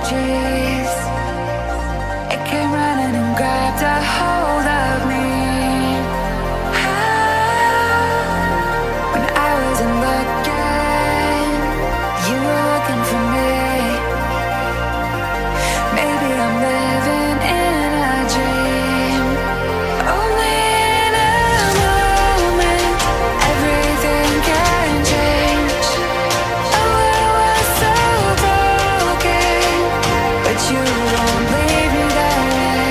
energies. It came running and grabbed a hold of me. When I wasn't looking, you were looking for me. Maybe I'm living in a dream. Only in a moment, everything can change. Oh, I was so broken, but you won't leave me that way.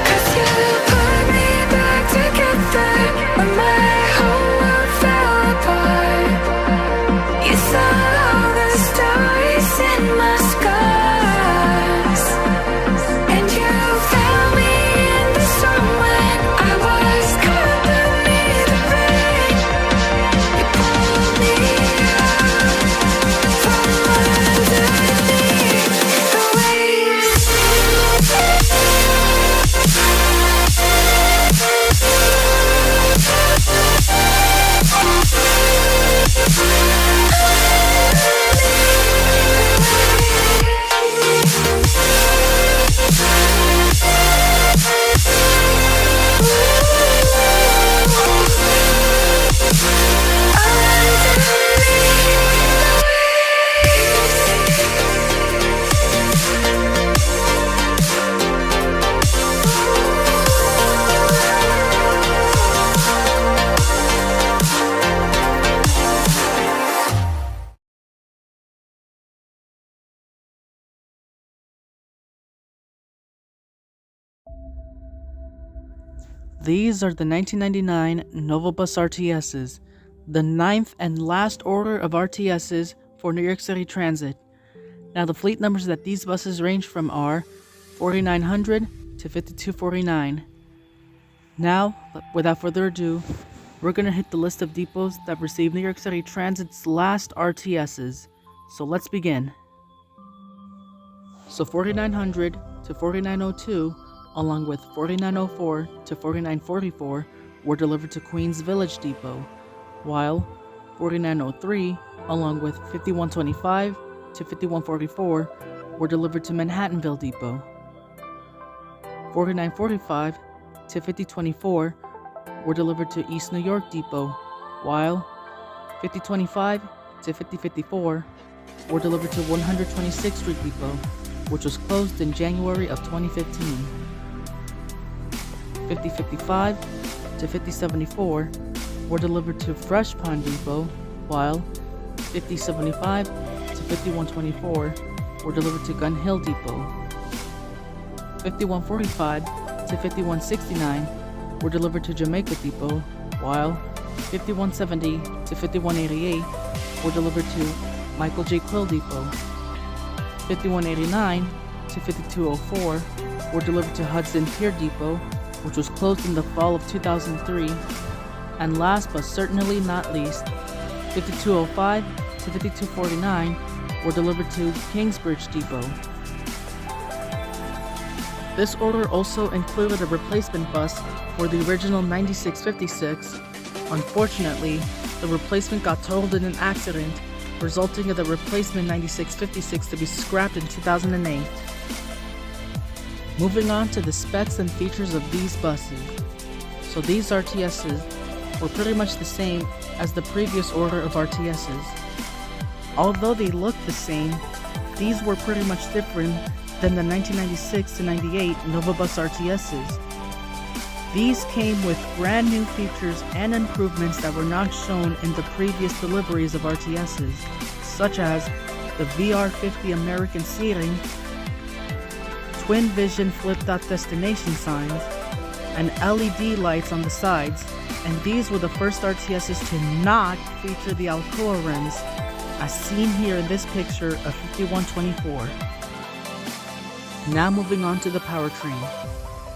'Cause you put me back together when my whole world fell apart. You saw all the stories in my scars, and you found me in the storm when I was caught beneath the rain. You pulled me out from underneath the waves. These are the 1999 Novabus RTSs, the 9th and last order of RTSs for New York City Transit. Now the fleet numbers that these buses range from are 4900 to 5249. Now, without further ado, we're going to hit the list of depots that received New York City Transit's last RTSs. So let's begin. So 4900 to 4902, along with 4904 to 4944, were delivered to Queens Village Depot, while 4903, along with 5125 to 5144, were delivered to Manhattanville Depot. 4945 to 5024 were delivered to East New York Depot, while 5025 to 5054 were delivered to 126th Street Depot, which was closed in January of 2015. 5055 to 5074 were delivered to Fresh Pond Depot, while 5075 to 5124 were delivered to Gun Hill Depot. 5145 to 5169 were delivered to Jamaica Depot, while 5170 to 5188 were delivered to Michael J. Quill Depot. 5189 to 5204 were delivered to Hudson Pier Depot, which was closed in the fall of 2003. And last but certainly not least, 5205 to 5249 were delivered to Kingsbridge Depot. This order also included a replacement bus for the original 9656. Unfortunately, the replacement got totaled in an accident, resulting in the replacement 9656 to be scrapped in 2008. Moving on to the specs and features of these buses. So these RTSs were pretty much the same as the previous order of RTSs. Although they looked the same, these were pretty much different than the 1996 to 98 Novabus RTSs. These came with brand new features and improvements that were not shown in the previous deliveries of RTSs, such as the VR50 American seating, twin vision flip-dot destination signs, and LED lights on the sides, and these were the first RTSs to not feature the Alcoa rims, as seen here in this picture of 5124. Now moving on to the powertrain.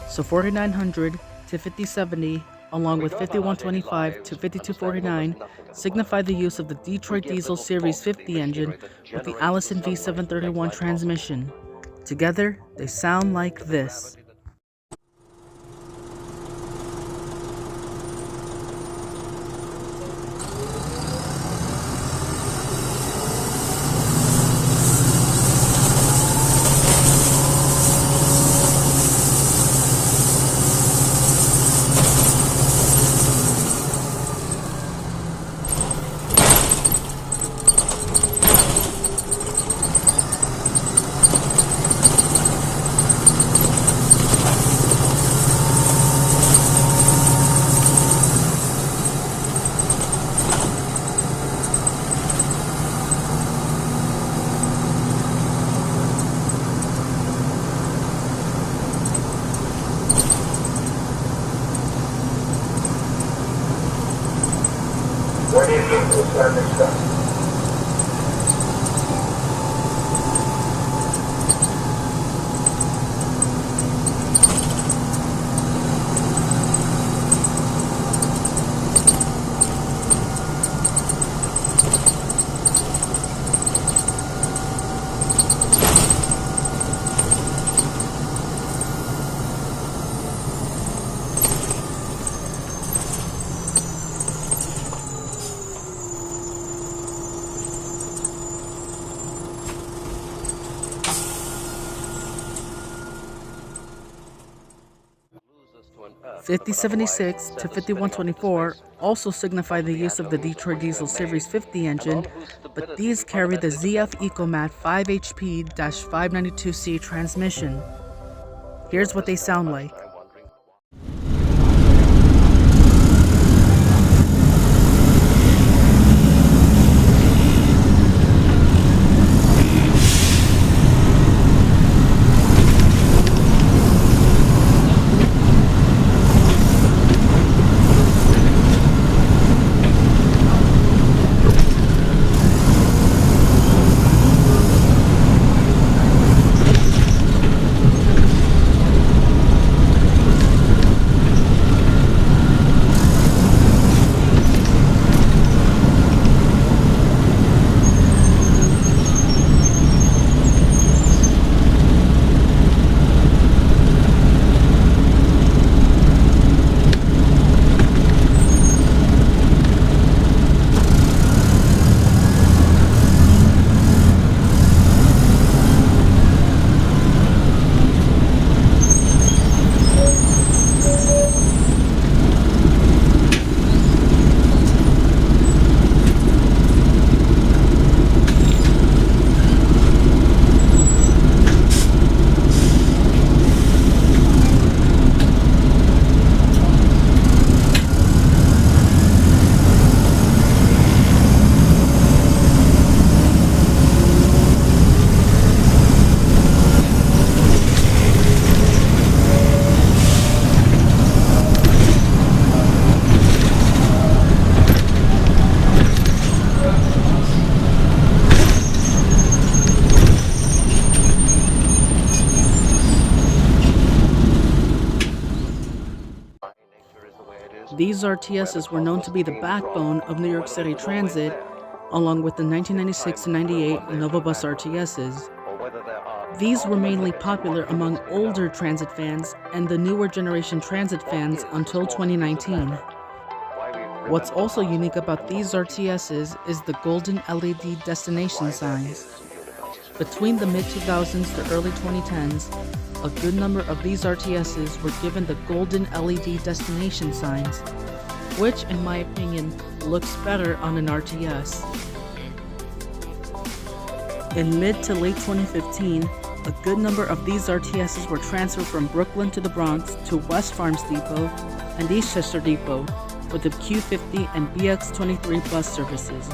So 4900 to 5070, along with 5125 to 5249, signify the use of the Detroit Diesel Series 50 engine with the Allison V731 transmission. Together, they sound like this. 5076 to 5124 also signify the use of the Detroit Diesel Series 50 engine, but these carry the ZF EcoMat 5HP-592C transmission. Here's what they sound like. These RTSs were known to be the backbone of New York City Transit, along with the 1996-98 Novabus RTSs. These were mainly popular among older transit fans and the newer generation transit fans until 2019. What's also unique about these RTSs is the golden LED destination signs. Between the mid-2000s to early 2010s, a good number of these RTSs were given the golden LED destination signs, which, in my opinion, looks better on an RTS. In mid to late 2015, a good number of these RTSs were transferred from Brooklyn to the Bronx to West Farms Depot and Eastchester Depot with the Q50 and BX23 bus services.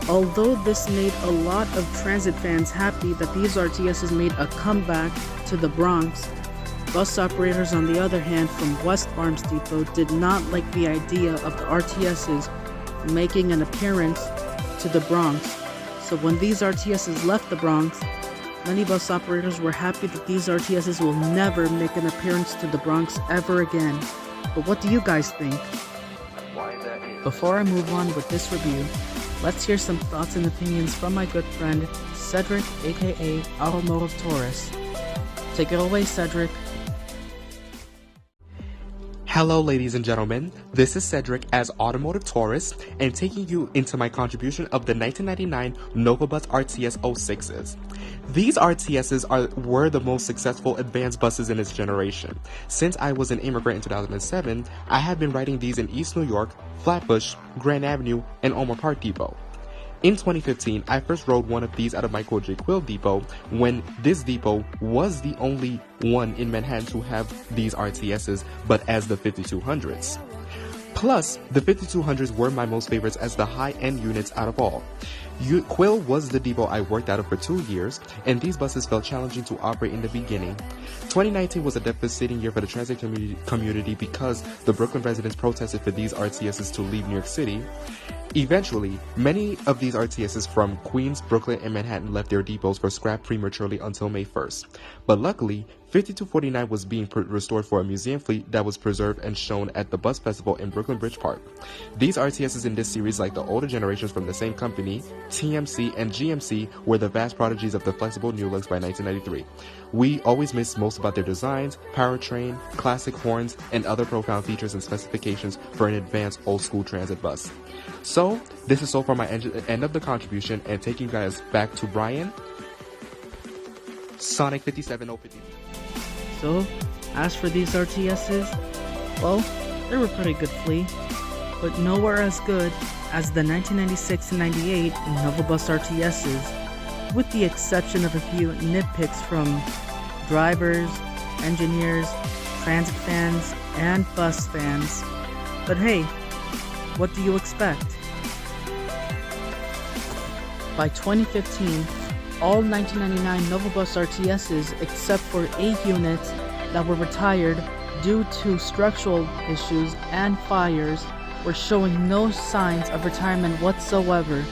Although this made a lot of transit fans happy that these RTSs made a comeback to the Bronx, bus operators on the other hand from West Farms Depot did not like the idea of the RTSs making an appearance to the Bronx. So when these RTSs left the Bronx, many bus operators were happy that these RTSs will never make an appearance to the Bronx ever again. But what do you guys think? Before I move on with this review, let's hear some thoughts and opinions from my good friend, Cedric, aka Automotive Taurus. Take it away, Cedric. Hello ladies and gentlemen, this is Cedric as Automotive Taurus and taking you into my contribution of the 1999 Novabus RTS-06s. These RTSs were the most successful advanced buses in its generation. Since I was an immigrant in 2007, I have been riding these in East New York, Flatbush, Grand Avenue, and Omar Park Depot. In 2015, I first rode one of these out of Michael J. Quill Depot when this depot was the only one in Manhattan to have these RTSs, but as the 5200s. Plus, the 5200s were my most favorites as the high-end units out of all. Quill was the depot I worked out of for 2 years, and these buses felt challenging to operate in the beginning. 2019 was a devastating year for the transit community because the Brooklyn residents protested for these RTSs to leave New York City. Eventually, many of these RTSs from Queens, Brooklyn, and Manhattan left their depots for scrap prematurely until May 1st. But luckily, 5249 was being restored for a museum fleet that was preserved and shown at the Bus Festival in Brooklyn Bridge Park. These RTSs in this series, like the older generations from the same company, TMC and GMC, were the vast prodigies of the flexible new looks by 1993. We always miss most about their designs, powertrain, classic horns, and other profound features and specifications for an advanced old-school transit bus. So, this is so far my end of the contribution, and taking you guys back to Brian. Sonic 57050. So, as for these RTSs, Well, they were pretty good fleet, but nowhere as good as the 1996 and 98 Novabus RTSs, with the exception of a few nitpicks from drivers, engineers, transit fans, and bus fans. But hey, what do you expect? By 2015, all 1999 Novabus RTSs except for 8 units that were retired due to structural issues and fires were showing no signs of retirement whatsoever,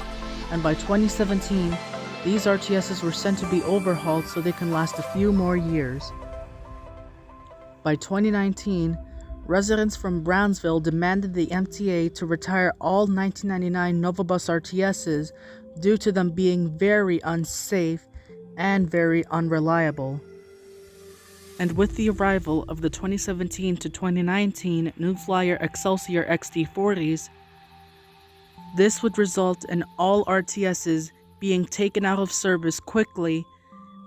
and by 2017, these RTSs were sent to be overhauled so they can last a few more years. By 2019, residents from Brownsville demanded the MTA to retire all 1999 Novabus RTSs due to them being very unsafe and very unreliable. And with the arrival of the 2017 to 2019 New Flyer Excelsior XT40s, this would result in all RTSs being taken out of service quickly,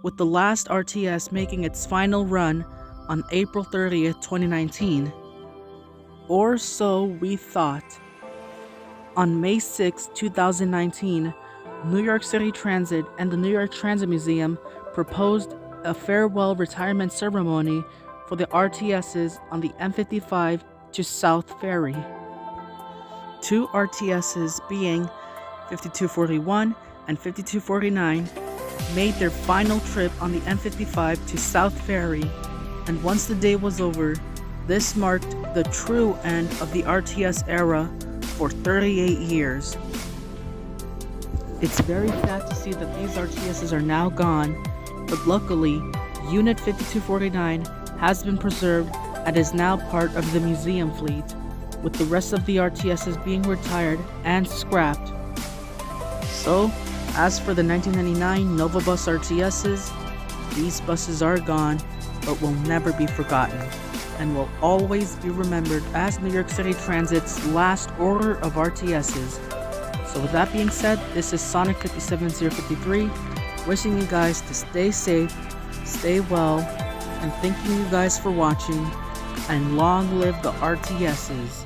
with the last RTS making its final run on April 30th, 2019. Or so we thought. On May 6, 2019, New York City Transit and the New York Transit Museum proposed a farewell retirement ceremony for the RTSs on the M55 to South Ferry. 2 RTSs being 5241 and 5249 made their final trip on the M55 to South Ferry, and once the day was over, this marked the true end of the RTS era for 38 years. It's very sad to see that these RTSs are now gone, but luckily, Unit 5249 has been preserved and is now part of the museum fleet, with the rest of the RTSs being retired and scrapped. So, as for the 1999 Novabus RTSs, these buses are gone, but will never be forgotten, and will always be remembered as New York City Transit's last order of RTSs. So with that being said, this is Sonic 57053, wishing you guys to stay safe, stay well, and thanking you guys for watching, and long live the RTSs.